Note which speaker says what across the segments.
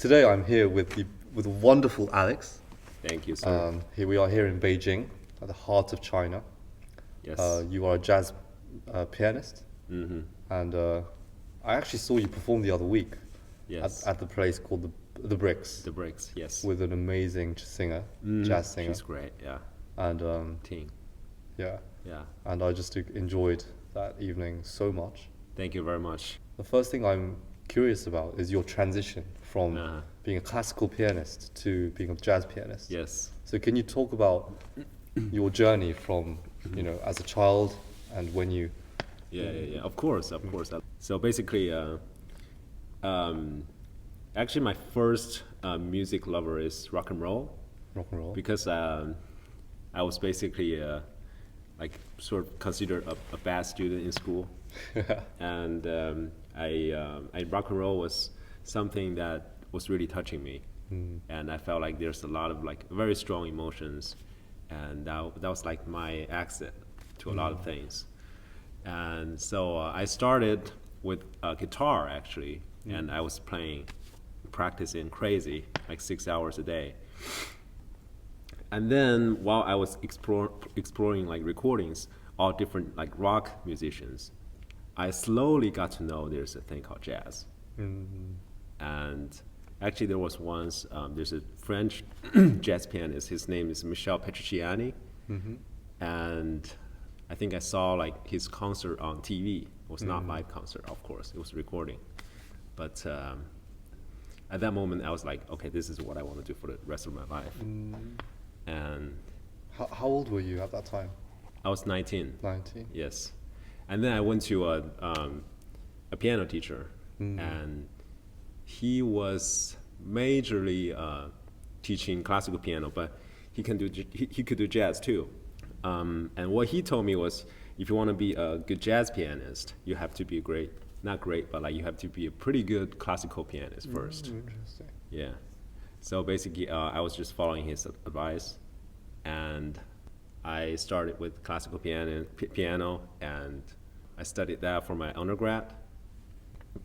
Speaker 1: Today I'm here with wonderful Alex.
Speaker 2: Thank you, sir.
Speaker 1: Here we are here in Beijing, at the heart of China.
Speaker 2: Yes.
Speaker 1: You are a jazz pianist,
Speaker 2: Mm-hmm.
Speaker 1: and I actually saw you perform the other week
Speaker 2: Yes.
Speaker 1: at the place called the Bricks
Speaker 2: The Bricks. Yes.
Speaker 1: with an amazing jazz singer,
Speaker 2: She's great. Yeah.
Speaker 1: and
Speaker 2: Ting.
Speaker 1: yeah,
Speaker 2: Yeah.
Speaker 1: and I just enjoyed that evening so much.
Speaker 2: Thank you very much.
Speaker 1: The first thing I'm curious about is your transition from
Speaker 2: Uh-huh.
Speaker 1: being a classical pianist to being a jazz pianist.
Speaker 2: Yes.
Speaker 1: So can you talk about your journey from, as a child and when you...
Speaker 2: Yeah. Of course. So basically, actually, my first music lover is rock and roll
Speaker 1: Rock and roll?
Speaker 2: because I was basically like sort of considered a bad student in school, and I rock and roll was something that was really touching me, and I felt like there's a lot of like very strong emotions, and that was like my exit to a lot of things, and so I started with guitar actually, and I was practicing crazy, like 6 hours a day. And then while I was exploring like recordings, all different like rock musicians, I slowly got to know there's a thing called jazz. And actually there was once, there's a French jazz pianist, his name is Michel Petrucciani. And I think I saw like his concert on TV. It was not live concert, of course, it was recording. But at that moment I was like, okay, this is what I want to do for the rest of my life. And
Speaker 1: How old were you at that time?
Speaker 2: I was 19.
Speaker 1: 19?
Speaker 2: Yes. And then I went to a piano teacher, and he was majorly teaching classical piano, but he could do jazz too. And what he told me was, if you want to be a good jazz pianist, you have to be not great, but like you have to be a pretty good classical pianist first.
Speaker 1: Interesting.
Speaker 2: Yeah. So basically, I was just following his advice, and I started with classical piano, and I studied that for my undergrad.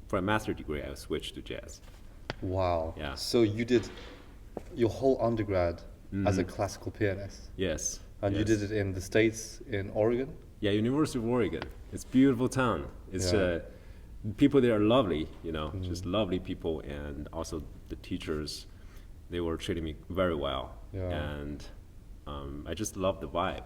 Speaker 2: For a master's degree, I switched to jazz.
Speaker 1: Wow.
Speaker 2: Yeah.
Speaker 1: So you did your whole undergrad as a classical pianist,
Speaker 2: Yes.
Speaker 1: and you
Speaker 2: yes.
Speaker 1: did it in the States, in Oregon?
Speaker 2: Yeah, University of Oregon. It's a beautiful town. It's
Speaker 1: Yeah.
Speaker 2: people there are lovely, just lovely people, and also the teachers, they were treating me very well.
Speaker 1: Yeah.
Speaker 2: And I just love the vibe.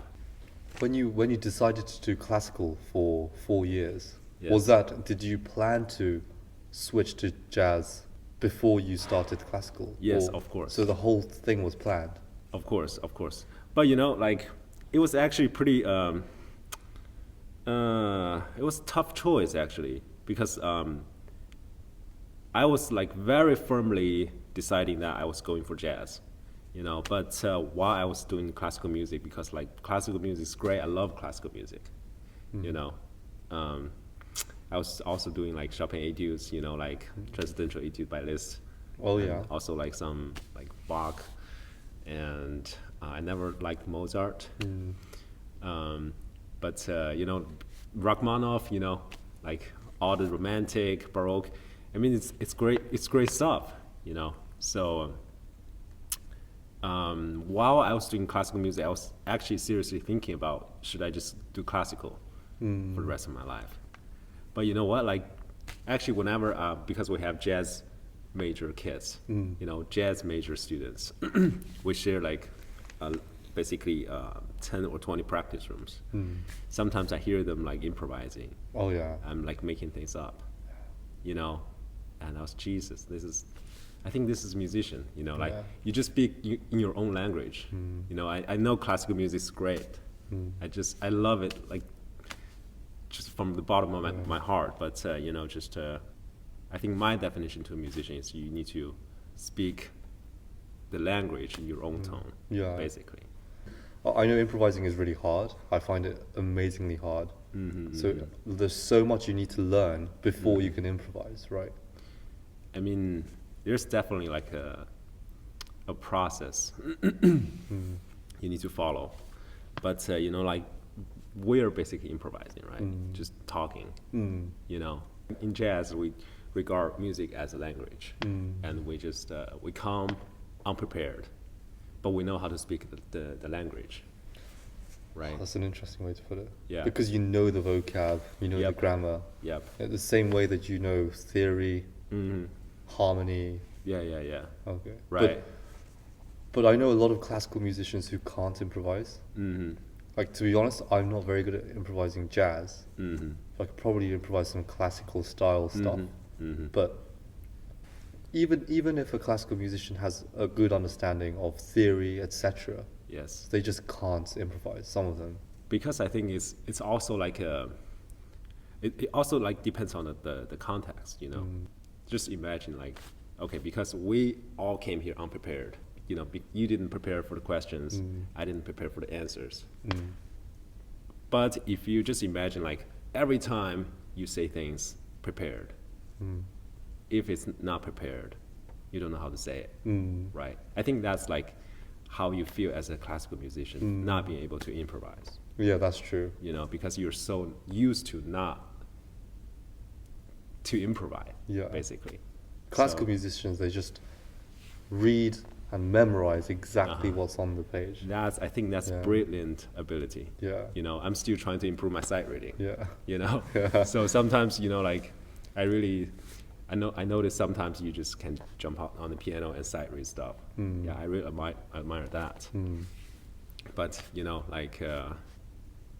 Speaker 1: When you decided to do classical for 4 years,
Speaker 2: Yes.
Speaker 1: did you plan to switch to jazz before you started classical?
Speaker 2: Yes, of course.
Speaker 1: So the whole thing was planned?
Speaker 2: Of course. But like it was actually pretty. It was a tough choice actually because I was like very firmly deciding that I was going for jazz, But while I was doing classical music, because like classical music is great, I love classical music, I was also doing like Chopin etudes, like Transcendental Etude by Liszt.
Speaker 1: Oh
Speaker 2: and
Speaker 1: yeah.
Speaker 2: Also like some like Bach, and I never liked Mozart. But Rachmaninoff, like all the romantic, Baroque. I mean, it's great stuff, So while I was doing classical music, I was actually seriously thinking about, should I just do classical for the rest of my life? But you know what? Like, actually, whenever because we have jazz major kids, jazz major students, we share like basically 10 or 20 practice rooms. Sometimes I hear them like improvising.
Speaker 1: Oh yeah.
Speaker 2: I'm like making things up, and I was, Jesus, I think this is musician, like
Speaker 1: Yeah.
Speaker 2: you just speak in your own language. I know classical music is great. I love it, like just from the bottom of my heart. But I think my definition to a musician is you need to speak the language in your own tone,
Speaker 1: Yeah.
Speaker 2: basically.
Speaker 1: I know improvising is really hard. I find it amazingly hard. So there's so much you need to learn before you can improvise, right?
Speaker 2: I mean, there's definitely like a process you need to follow. But like we're basically improvising, right? Just talking. In jazz, we regard music as a language, and we just we come unprepared, but we know how to speak the language, right?
Speaker 1: That's an interesting way to put it.
Speaker 2: Yeah.
Speaker 1: Because you know the vocab, you know the grammar.
Speaker 2: Yep.
Speaker 1: The same way that you know theory, harmony.
Speaker 2: Yeah.
Speaker 1: Okay.
Speaker 2: Right.
Speaker 1: But I know a lot of classical musicians who can't improvise. Like, to be honest, I'm not very good at improvising jazz. I could probably improvise some classical style stuff. But even if a classical musician has a good understanding of theory, etc.,
Speaker 2: Yes.
Speaker 1: they just can't improvise, some of them.
Speaker 2: Because I think it's also like it also like depends on the context, you know. Just imagine like, okay, because we all came here unprepared, you know, you didn't prepare for the questions, I didn't prepare for the answers. But if you just imagine like every time you say things prepared, if it's not prepared, you don't know how to say it, right? I think that's like how you feel as a classical musician, not being able to improvise.
Speaker 1: Yeah, that's true.
Speaker 2: You know, because you're so used to not to improvise, basically.
Speaker 1: Classical musicians, they just read and memorize exactly what's on the page.
Speaker 2: I think that's brilliant ability.
Speaker 1: Yeah.
Speaker 2: You know, I'm still trying to improve my sight reading.
Speaker 1: Yeah.
Speaker 2: You know, so sometimes, you know, like I notice sometimes you just can jump out on the piano and sight read stuff. Yeah, I really admire that. But you know, like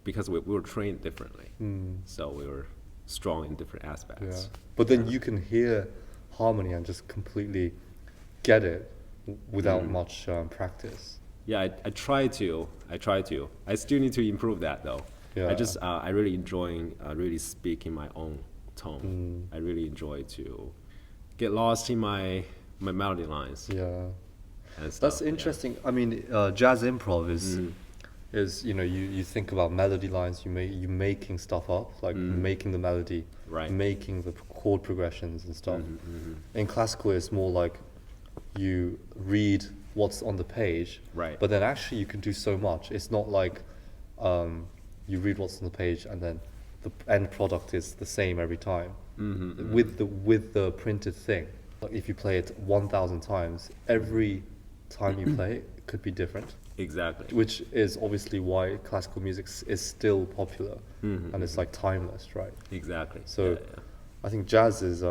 Speaker 2: because we were trained differently, so we were strong in different aspects.
Speaker 1: Yeah. But then you can hear harmony and just completely get it without much practice.
Speaker 2: Yeah, I try to. I still need to improve that though.
Speaker 1: Yeah.
Speaker 2: I really enjoy really speaking my own tone. I really enjoy to get lost in my melody lines.
Speaker 1: Yeah.
Speaker 2: And stuff.
Speaker 1: That's interesting. I mean, jazz improv is you know, you think about melody lines, you making stuff up, like making the melody,
Speaker 2: Right.
Speaker 1: making the chord progressions and stuff. In classical, it's more like you read what's on the page,
Speaker 2: Right.
Speaker 1: but then actually you can do so much. It's not like you read what's on the page and then the end product is the same every time. With the printed thing, like if you play it 1,000 times, every time you play it could be different.
Speaker 2: Exactly.
Speaker 1: Which is obviously why classical music is still popular, and it's like timeless, right?
Speaker 2: Exactly.
Speaker 1: So I think jazz is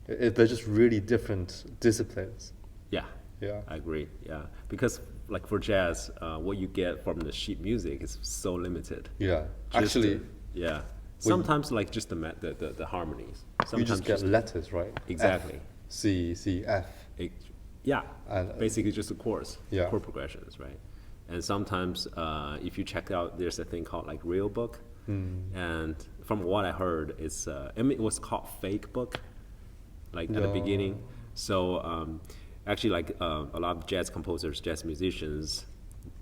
Speaker 1: they're just really different disciplines.
Speaker 2: Yeah.
Speaker 1: Yeah.
Speaker 2: I agree. Yeah, because like for jazz, what you get from the sheet music is so limited.
Speaker 1: Yeah,
Speaker 2: Just
Speaker 1: actually,
Speaker 2: yeah. Sometimes like just the harmonies. Sometimes
Speaker 1: you just get letters, right?
Speaker 2: Exactly.
Speaker 1: F, C, F.
Speaker 2: Yeah.
Speaker 1: And,
Speaker 2: basically just the chords.
Speaker 1: Yeah.
Speaker 2: Chord progressions, right? And sometimes if you check out, there's a thing called like real book, and from what I heard, it's I mean, it was called fake book, like at the beginning. So actually, like a lot of jazz composers, jazz musicians,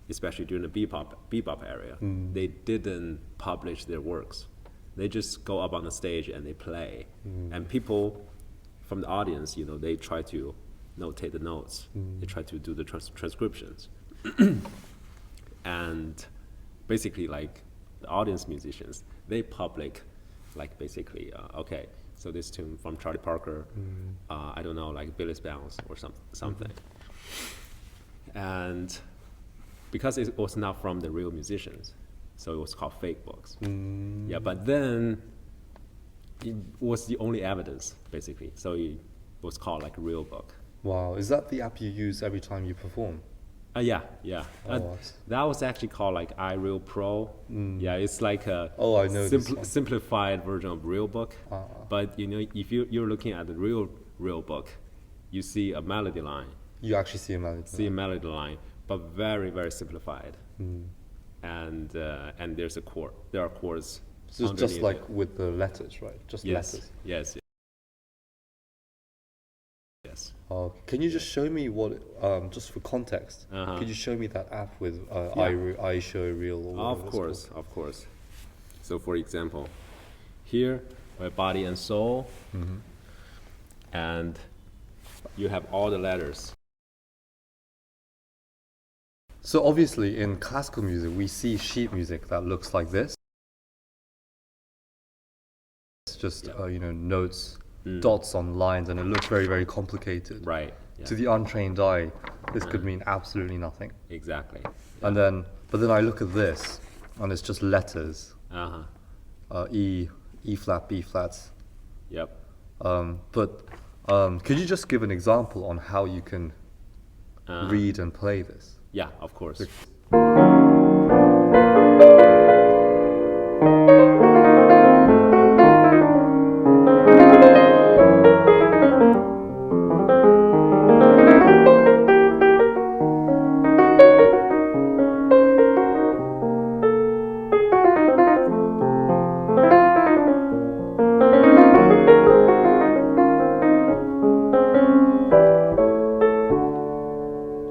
Speaker 2: especially during the bebop area, they didn't publish their works. They just go up on the stage and they play, and people from the audience, you know, they try to notate the notes. They try to do the transcriptions. And basically, like the audience musicians, they public, like basically, okay, so this tune from Charlie Parker, I don't know, like Billy's Bounce or something. And because it was not from the real musicians, so it was called fake books. Yeah, but then it was the only evidence, basically. So it was called like a real book.
Speaker 1: Wow, is that the app you use every time you perform?
Speaker 2: Yeah.
Speaker 1: Oh,
Speaker 2: That was actually called like iReal Pro. Yeah, it's like a
Speaker 1: I know this one.
Speaker 2: simplified version of Real Book. But you know, if you're looking at the real book, you see a melody line.
Speaker 1: You actually see a melody.
Speaker 2: See a melody line, but very very simplified. And there's a chord. There are chords.
Speaker 1: So it's just like with the letters, right? Just letters.
Speaker 2: Yes.
Speaker 1: Can you just show me what, just for context, could you show me that app with iShowReel? Or
Speaker 2: Of course. So for example, here, Body and Soul, and you have all the letters.
Speaker 1: So obviously in classical music, we see sheet music that looks like this. It's just, you know, notes dots on lines, and it looks very, very complicated.
Speaker 2: Right. Yeah.
Speaker 1: To the untrained eye, this could mean absolutely nothing.
Speaker 2: Exactly.
Speaker 1: And but then I look at this, and it's just letters. E flat, B flats.
Speaker 2: Yep.
Speaker 1: But could you just give an example on how you can read and play this?
Speaker 2: Yeah, of course.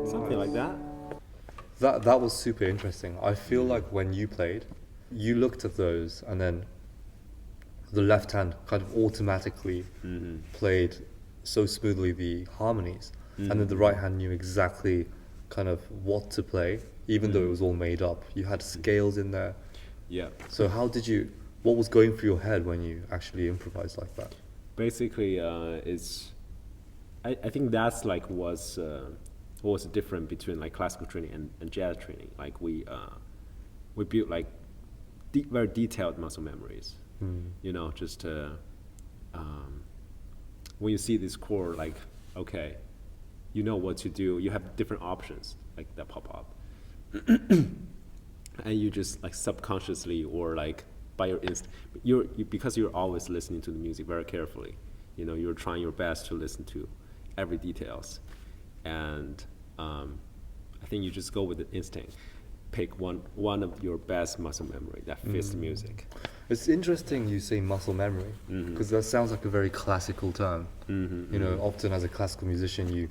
Speaker 2: Something like that.
Speaker 1: That was super interesting. I feel like when you played, you looked at those, and then the left hand kind of automatically played so smoothly the harmonies, and then the right hand knew exactly kind of what to play, even though it was all made up. You had scales in there.
Speaker 2: Yeah.
Speaker 1: So what was going through your head when you actually improvised like that?
Speaker 2: Basically, I think that's like was different between like classical training and jazz training. Like we built like very detailed muscle memories. You know, just when you see this chord, like, okay, you know what to do. You have different options like that pop up, and you just like subconsciously or like by your because you're always listening to the music very carefully. You know, you're trying your best to listen to every details, and I think you just go with the instinct. Pick one of your best muscle memory that fits the music.
Speaker 1: It's interesting you say muscle memory, because that sounds like a very classical term. You know, often as a classical musician, you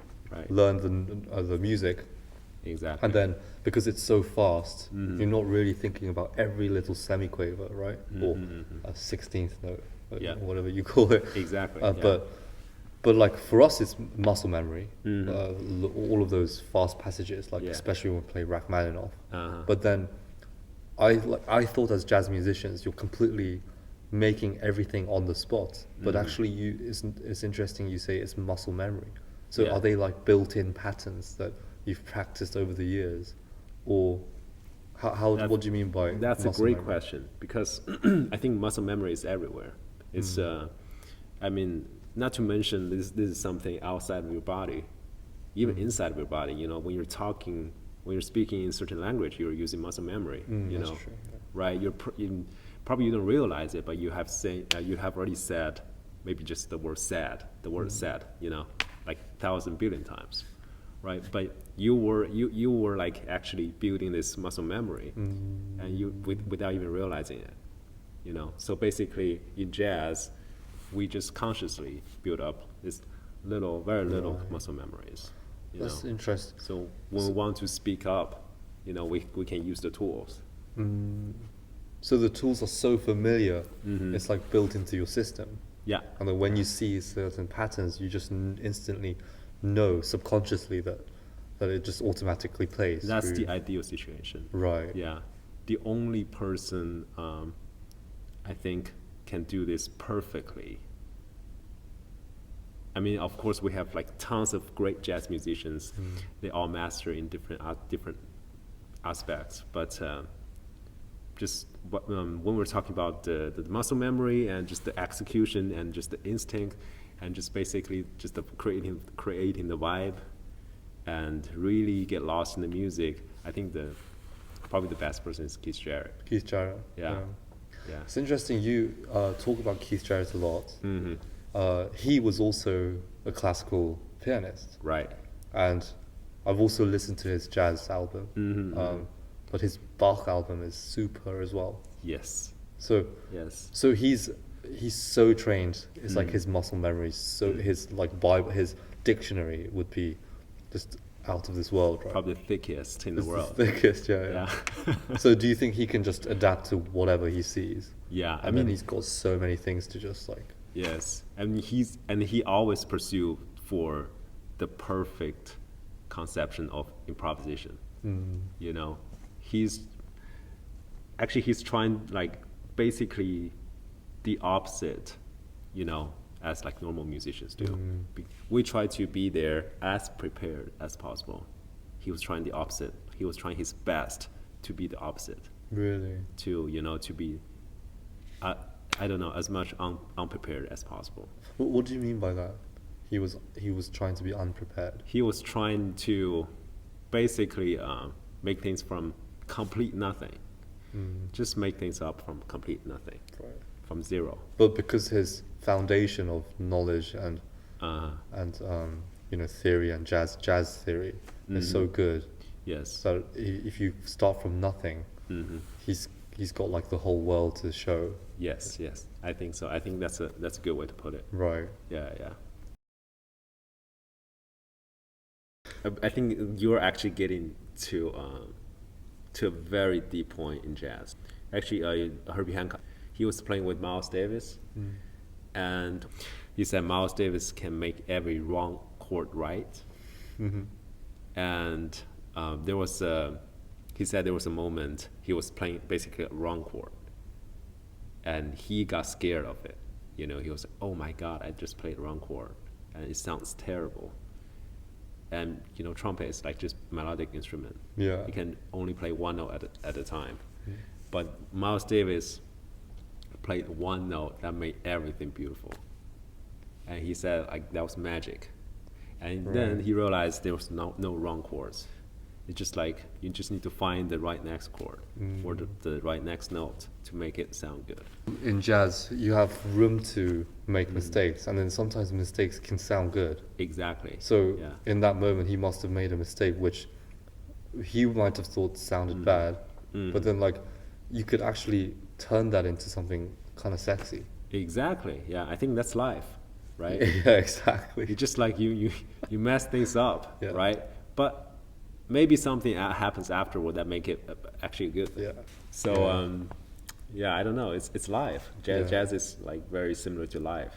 Speaker 1: learn the music,
Speaker 2: Exactly.
Speaker 1: and then because it's so fast, you're not really thinking about every little semiquaver, right? Or a 16th note, or whatever you call it.
Speaker 2: Exactly.
Speaker 1: But like for us, it's muscle memory. All of those fast passages, like especially when we play Rachmaninoff. But then, I thought as jazz musicians, you're completely making everything on the spot. But actually, it's interesting you say it's muscle memory. So are they like built-in patterns that you've practiced over the years, or what do you mean by
Speaker 2: that's
Speaker 1: muscle
Speaker 2: a great
Speaker 1: memory?
Speaker 2: question, because I think muscle memory is everywhere. It's I mean, not to mention this is something outside of your body, even inside of your body. You know, when you're talking, when you're speaking in certain language, you're using muscle memory. You know,
Speaker 1: true,
Speaker 2: right? Probably you don't realize it, but you have already said maybe just the word "sad," "sad," you know, like 1,000 billion times, right? But you were like actually building this muscle memory, and without even realizing it, you know. So basically, in jazz, we just consciously build up this very little muscle memories.
Speaker 1: That's interesting.
Speaker 2: So when we want to speak up, you know, we can use the tools.
Speaker 1: So the tools are so familiar, it's like built into your system.
Speaker 2: Yeah.
Speaker 1: And then when you see certain patterns, you just instantly know subconsciously that it just automatically plays.
Speaker 2: That's
Speaker 1: through.
Speaker 2: the ideal situation.
Speaker 1: Right.
Speaker 2: Yeah. The only person I think can do this perfectly. I mean, of course, we have like tons of great jazz musicians. They all master in different aspects. But just when we're talking about the muscle memory and just the execution and just the instinct and just basically just the creating the vibe and really get lost in the music, I think probably the best person is Keith Jarrett.
Speaker 1: Keith Jarrett.
Speaker 2: Yeah.
Speaker 1: It's interesting you talk about Keith Jarrett a lot. He was also a classical pianist.
Speaker 2: Right.
Speaker 1: And I've also listened to his jazz album. But his Bach album is super as well.
Speaker 2: Yes.
Speaker 1: So he's so trained. It's like his muscle memory. So his like Bible, his dictionary would be just out of this world, right?
Speaker 2: Probably the thickest in the world.
Speaker 1: The thickest, yeah. So do you think he can just adapt to whatever he sees?
Speaker 2: Yeah,
Speaker 1: I mean, he's got so many things to just like.
Speaker 2: Yes, and he always pursue for the perfect conception of improvisation. You know, he's trying like basically the opposite. You know, as like normal musicians do. We try to be there as prepared as possible. He was trying the opposite. He was trying his best to be the opposite.
Speaker 1: Really?
Speaker 2: To be, I don't know, as much unprepared as possible.
Speaker 1: What do you mean by that? He was trying to be unprepared.
Speaker 2: He was trying to basically make things from complete nothing. Just make things up from complete nothing,
Speaker 1: Right.
Speaker 2: from zero.
Speaker 1: But because his foundation of knowledge and theory and jazz theory is so good,
Speaker 2: Yes.
Speaker 1: so if you start from nothing, he's got like the whole world to show.
Speaker 2: Yes. I think so. I think that's a good way to put it.
Speaker 1: Right.
Speaker 2: Yeah. I think you're actually getting to a very deep point in jazz. Actually, Herbie Hancock, he was playing with Miles Davis, and he said Miles Davis can make every wrong chord right. And he said there was a moment he was playing basically a wrong chord, and he got scared of it. He was like, "Oh my God, I just played the wrong chord, and it sounds terrible." And trumpet is like just melodic instrument.
Speaker 1: Yeah.
Speaker 2: You can only play one note at a time. But Miles Davis played one note that made everything beautiful. And he said like that was magic. And then he realized there was no wrong chords. It's just like you just need to find the right next chord or the right next note to make it sound good.
Speaker 1: In jazz, you have room to make mistakes, and then sometimes mistakes can sound good.
Speaker 2: Exactly.
Speaker 1: So in that moment, he must have made a mistake which he might have thought sounded bad, but then like you could actually turn that into something kind of sexy.
Speaker 2: Exactly. Yeah, I think that's life, right?
Speaker 1: Yeah, exactly.
Speaker 2: You just like you mess things up, right? But maybe something happens afterward that make it actually good.
Speaker 1: Yeah.
Speaker 2: So I don't know. It's life. Jazz is like very similar to life.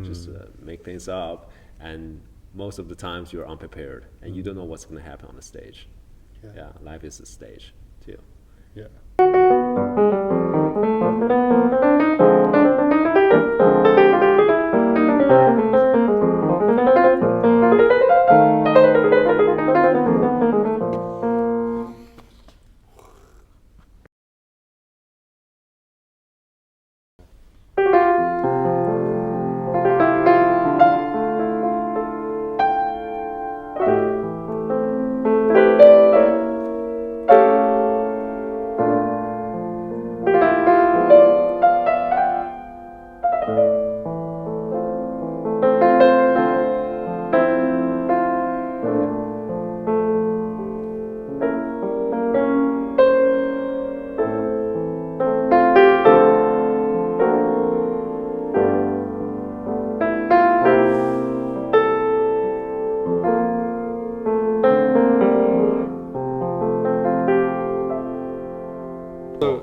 Speaker 2: Just make things up, and most of the times you're unprepared and you don't know what's going to happen on the stage. Yeah, life is a stage too.
Speaker 1: Yeah.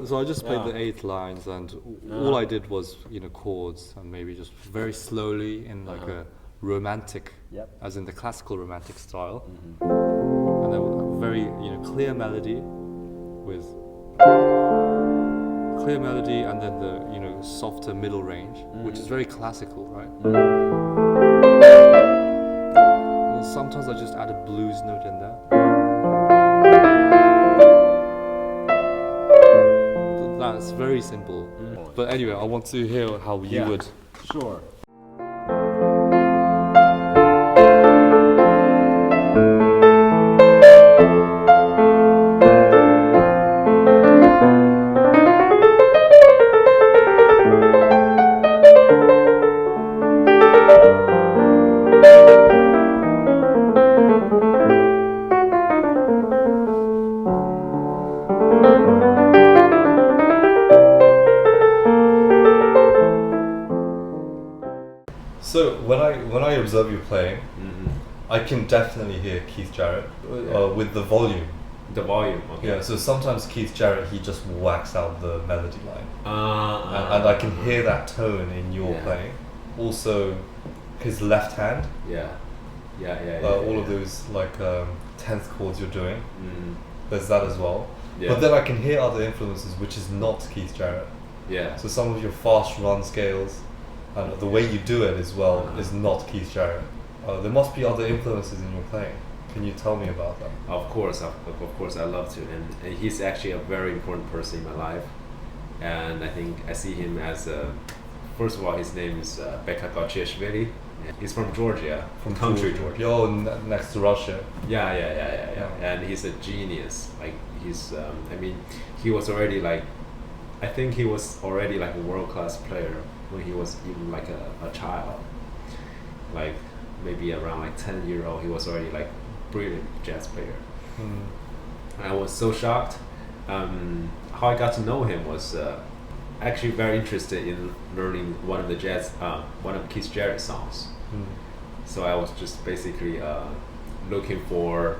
Speaker 1: So I just played the 8 lines, and all I did was chords, and maybe just very slowly in like a romantic, as in the classical romantic style, and then a very clear melody, and then the softer middle range, which is very classical, right? And then sometimes I just add a blues note in there. That's very simple. But anyway, I want to hear how you would.
Speaker 2: Sure.
Speaker 1: So when I observe you playing, I can definitely hear Keith Jarrett with the volume.
Speaker 2: The volume. Okay.
Speaker 1: Yeah. So sometimes Keith Jarrett, he just whacks out the melody line, and I can hear that tone in your playing. Also, his left hand. All of those like 10th chords you're doing. There's that as well. But then I can hear other influences which is not Keith Jarrett.
Speaker 2: Yeah.
Speaker 1: So some of your fast run scales, and the way you do it as well is not Keith Jarrett. There must be other influences in your playing. Can you tell me about that?
Speaker 2: Of course, I love to, and he's actually a very important person in my life, and I think I see him as first of all, his name is Beka Gotchishvili. He's from Georgia,
Speaker 1: From
Speaker 2: country
Speaker 1: Georgia. Oh, next to Russia.
Speaker 2: Yeah. And he's a genius. Like he's, I mean, he was already like, I think he was already like a world-class player when he was even like a child. Like maybe around like 10-year-old, he was already like brilliant jazz player. I was so shocked. How I got to know him was actually very interested in learning one of Keith Jarrett songs. So I was just basically looking for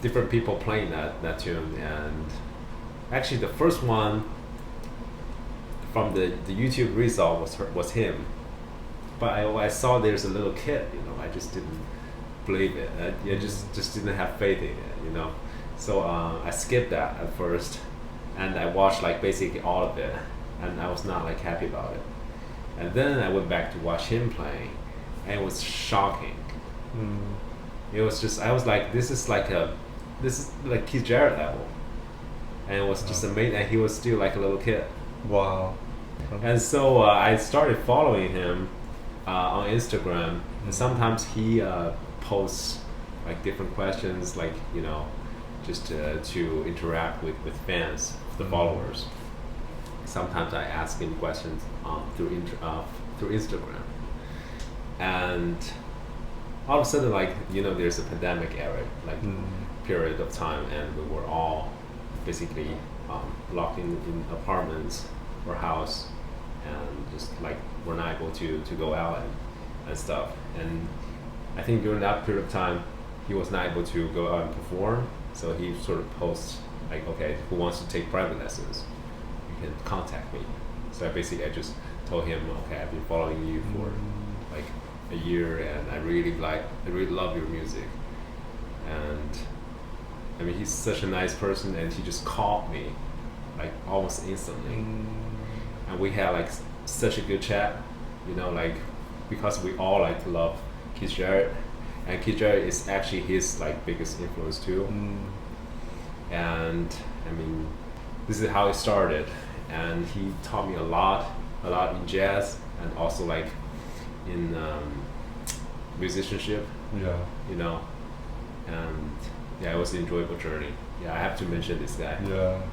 Speaker 2: different people playing that tune, and actually the first one from the YouTube result was him. But I saw there's a little kid, I just didn't believe it. I just didn't have faith in it, So I skipped that at first, and I watched like basically all of it, and I was not like happy about it. And then I went back to watch him playing, and it was shocking. It was just, I was like, this is like Keith Jarrett level, and it was just amazing. And he was still like a little kid.
Speaker 1: Wow.
Speaker 2: And so I started following him on Instagram, and sometimes he posts like different questions, like just to interact with fans, the followers. Sometimes I ask him questions through Instagram, and all of a sudden, like there's a pandemic era, like period of time, and we were all basically locked in apartments or house, and just like we're not able to go out and stuff. And I think during that period of time, he was not able to go out and perform, so he sort of posts like, okay, who wants to take private lessons, you can contact me. So I just told him, okay, I've been following you for like a year, and I really love your music. And I mean, he's such a nice person, and he just called me like almost instantly, and we had like such a good chat, like because we all like love Keith Jarrett, and Keith Jarrett is actually his like biggest influence too. And I mean, this is how it started, and he taught me a lot in jazz, and also like in musicianship. And it was an enjoyable journey. I have to mention this guy.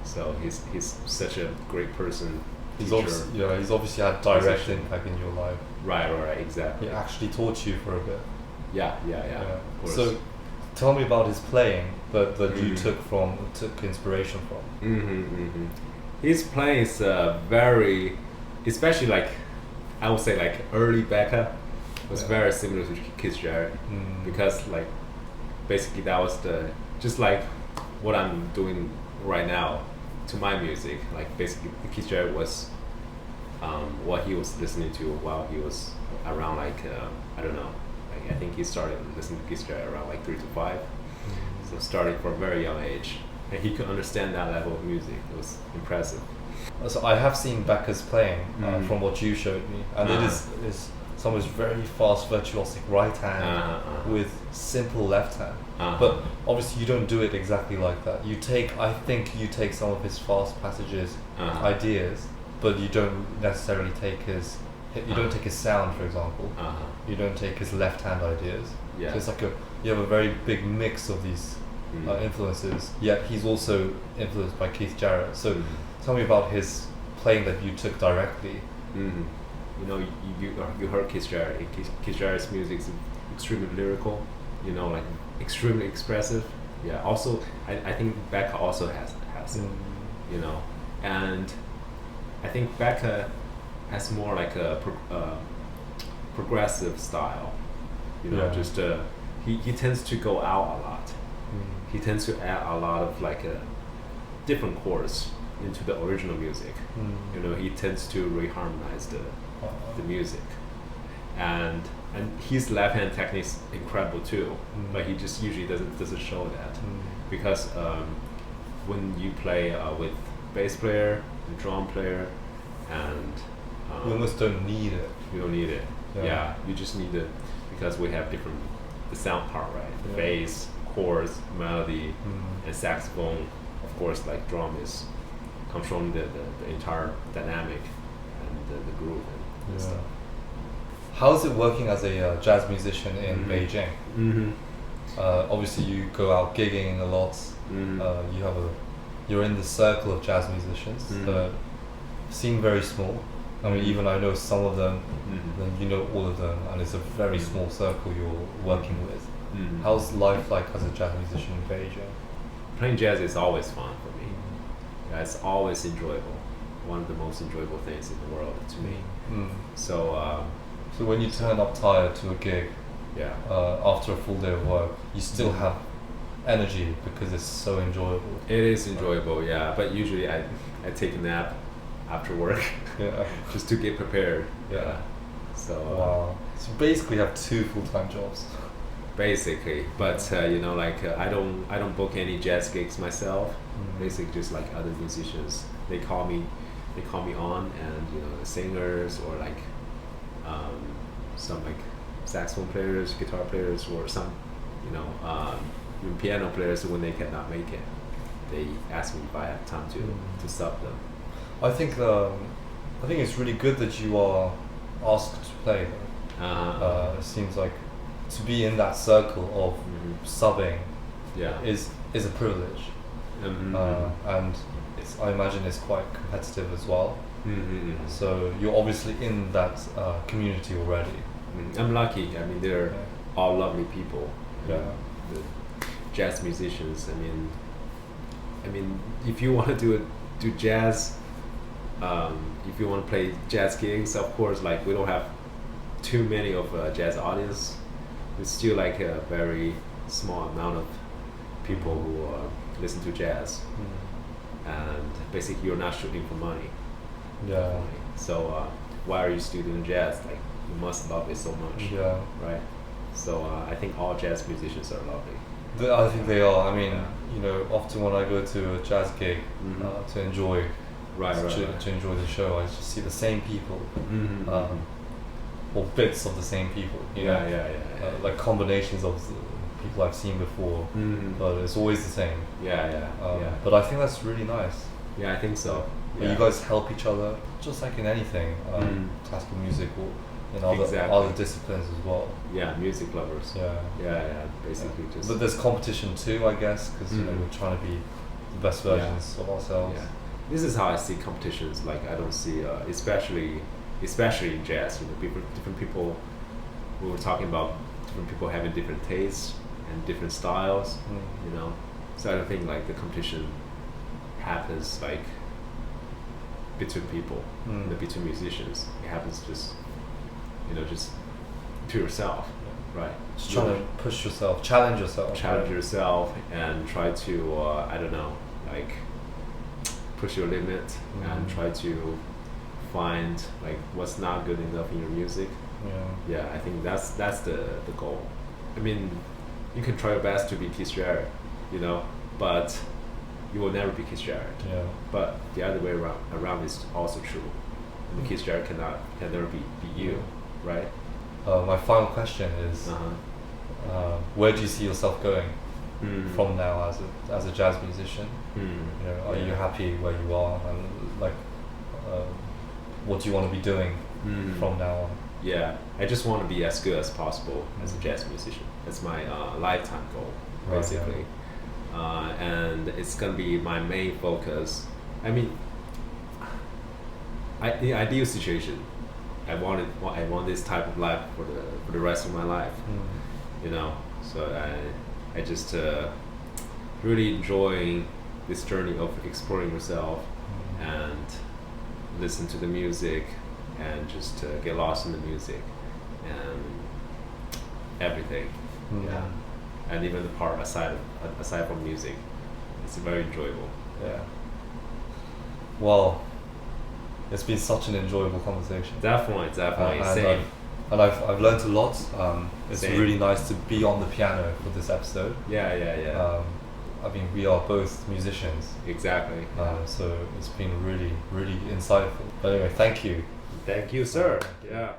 Speaker 2: So he's such a great person.
Speaker 1: He's obviously had direct impact in your life.
Speaker 2: Right, exactly.
Speaker 1: He actually taught you for a bit.
Speaker 2: Yeah. Of course.
Speaker 1: So, tell me about his playing that you took inspiration from.
Speaker 2: His playing is very, especially like, I would say like early Becca was very similar to Keith Jarrett, because like basically that was just like what I'm doing right now to my music. Like basically Keith Jarrett was what he was listening to while he was around like I don't know, like I think he started listening to Keith Jarrett around like 3 to 5, so starting from a very young age, and he could understand that level of music. It was impressive.
Speaker 1: So I have seen Becca's playing from what you showed me, and it is someone's very fast virtuosic right hand with simple left hand. But obviously you don't do it exactly like that. I think you take some of his fast passages, ideas, but you don't necessarily take his sound, for example. You don't take his left hand ideas. So it's like you have a very big mix of these influences, yet he's also influenced by Keith Jarrett. So tell me about his playing that you took directly. You heard Keith Jarrett. Keith Jarrett's music is extremely lyrical, like extremely expressive. Also I think Becca also has it, and I think Becca has more like a progressive style, just he tends to go out a lot. He tends to add a lot of like different chords into the original music. He tends to reharmonize the music, and his left hand technique is incredible too, but he just usually doesn't show that, because when you play with bass player and drum player and You almost don't need it.
Speaker 2: You don't need it.
Speaker 1: Yeah.
Speaker 2: Yeah, you just need it because we have the sound part, right? The
Speaker 1: Yeah.
Speaker 2: bass, chords, melody, and saxophone. Of course, like drum is controlling the entire dynamic and the groove and
Speaker 1: Yeah.
Speaker 2: stuff.
Speaker 1: How is it working as a jazz musician in Beijing?
Speaker 2: Mm-hmm.
Speaker 1: Obviously, you go out gigging a lot. You're in the circle of jazz musicians that seem very small. I mean, even I know some of them, then you know all of them, and it's a very small circle you're working with. How's life like as a jazz musician in Beijing?
Speaker 2: Playing jazz is always fun for me. Yeah, it's always enjoyable. One of the most enjoyable things in the world to me. So
Speaker 1: So when you turn up tired to a gig,
Speaker 2: yeah,
Speaker 1: after a full day of work, you still have energy because it's so enjoyable.
Speaker 2: it is enjoyable. Yeah, but usually I take a nap after work
Speaker 1: Yeah.
Speaker 2: just to get prepared.
Speaker 1: Yeah.
Speaker 2: So
Speaker 1: Wow. So basically, you have 2 full-time jobs.
Speaker 2: basically, but I don't book any jazz gigs myself. Basically, just like other musicians, they call me on, and the singers or like some like saxophone players, guitar players, or some even piano players, when they cannot make it, they ask me if I have time to sub them.
Speaker 1: I think it's really good that you are asked to play. It seems like to be in that circle of subbing
Speaker 2: Yeah.
Speaker 1: is a privilege, and I imagine it's quite competitive as well. So you're obviously in that community already.
Speaker 2: I'm lucky. I mean, they're all lovely people.
Speaker 1: Yeah.
Speaker 2: The jazz musicians. I mean, if you want to do jazz, if you want to play jazz gigs, of course, like we don't have too many of jazz audience. It's still like a very small amount of people who listen to jazz, and basically you're not shooting for money.
Speaker 1: Yeah.
Speaker 2: So why are you still doing jazz? Like you must love it so much,
Speaker 1: Yeah.
Speaker 2: right? So I think all jazz musicians are lovely.
Speaker 1: I think they are. I mean,
Speaker 2: Yeah.
Speaker 1: often when I go to a jazz gig to enjoy
Speaker 2: Right.
Speaker 1: to enjoy the show, I just see the same people, or bits of the same people.
Speaker 2: Yeah.
Speaker 1: Like combinations of the people I've seen before, but it's always the same.
Speaker 2: Yeah.
Speaker 1: But I think that's really nice.
Speaker 2: Yeah, I think so.
Speaker 1: But you guys help each other, just like in anything, classical music or in
Speaker 2: Exactly.
Speaker 1: other disciplines as well.
Speaker 2: Yeah, music lovers.
Speaker 1: Yeah.
Speaker 2: Basically just.
Speaker 1: But there's competition too, I guess, because we're trying to be the best versions of ourselves.
Speaker 2: Yeah. This is how I see competitions. Like I don't see, especially in jazz. Different people. We were talking about different people having different tastes and different styles. So I don't think like the competition happens like between people, between musicians. It happens just to yourself, right?
Speaker 1: Just trying to push yourself, challenge yourself.
Speaker 2: Challenge
Speaker 1: right?
Speaker 2: yourself and try to I don't know, like push your limit and try to find like what's not good enough in your music. Yeah, I think that's the goal. I mean, you can try your best to be Keith Jarrett, but you will never be Keith Jarrett.
Speaker 1: Yeah.
Speaker 2: But the other way around is also true. Keith Jarrett can never be you, right?
Speaker 1: My final question is, where do you see yourself going from now as a jazz musician? Are you happy where you are, and like, what do you want to be doing from now on?
Speaker 2: Yeah, I just want to be as good as possible as a jazz musician. That's my lifetime goal, basically. And it's gonna be my main focus. I mean, in the ideal situation, I want this type of life for the rest of my life. So I just really enjoying this journey of exploring yourself and listen to the music and just get lost in the music and everything. Yeah, and even the part aside from music, it's very enjoyable.
Speaker 1: Yeah. Well, it's been such an enjoyable conversation.
Speaker 2: Definitely,
Speaker 1: And
Speaker 2: same.
Speaker 1: I've learned a lot. It's
Speaker 2: Same.
Speaker 1: really nice to be on the piano for this episode.
Speaker 2: Yeah.
Speaker 1: I mean, we are both musicians,
Speaker 2: Exactly.
Speaker 1: so it's been really, really insightful. But anyway, thank you
Speaker 2: Thank you, sir. Yeah.